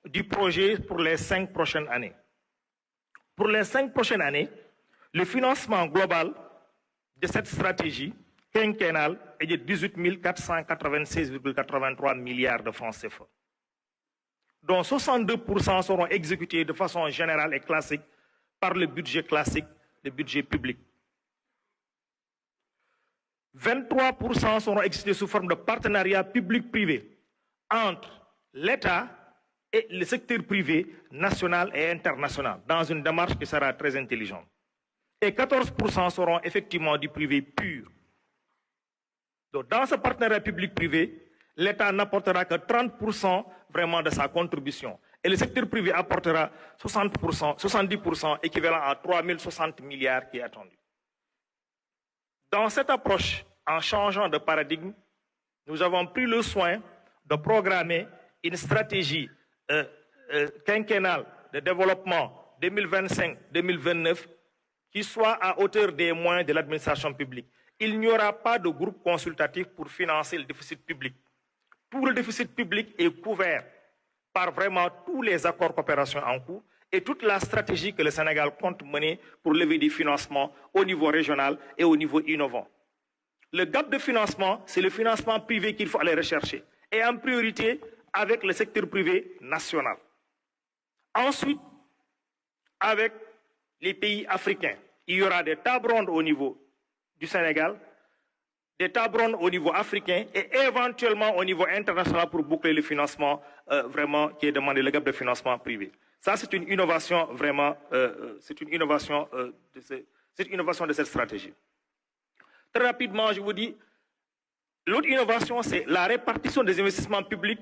du projet pour les 5 prochaines années. Pour les 5 prochaines années, le financement global de cette stratégie quinquennale est de 18 496,83 milliards de francs CFA, dont 62% seront exécutés de façon générale et classique par le budget classique, le budget public. 23% seront exécutés sous forme de partenariat public-privé entre l'État et le secteur privé national et international, dans une démarche qui sera très intelligente. Et 14% seront effectivement du privé pur. Donc, dans ce partenariat public-privé, l'État n'apportera que 30% vraiment de sa contribution. Et le secteur privé apportera 70%, équivalent à 3060 milliards qui est attendu. Dans cette approche, en changeant de paradigme, nous avons pris le soin de programmer une stratégie quinquennale de développement 2025-2029 qui soit à hauteur des moyens de l'administration publique. Il n'y aura pas de groupe consultatif pour financer le déficit public. Tout le déficit public est couvert par vraiment tous les accords de coopération en cours et toute la stratégie que le Sénégal compte mener pour lever des financements au niveau régional et au niveau innovant. Le gap de financement, c'est le financement privé qu'il faut aller rechercher, et en priorité avec le secteur privé national. Ensuite, avec les pays africains, il y aura des tables rondes au niveau du Sénégal, des tables rondes au niveau africain et éventuellement au niveau international pour boucler le financement vraiment qui est demandé, le gap de financement privé. Ça, c'est une innovation vraiment, c'est une innovation de cette stratégie. Très rapidement, je vous dis, l'autre innovation, c'est la répartition des investissements publics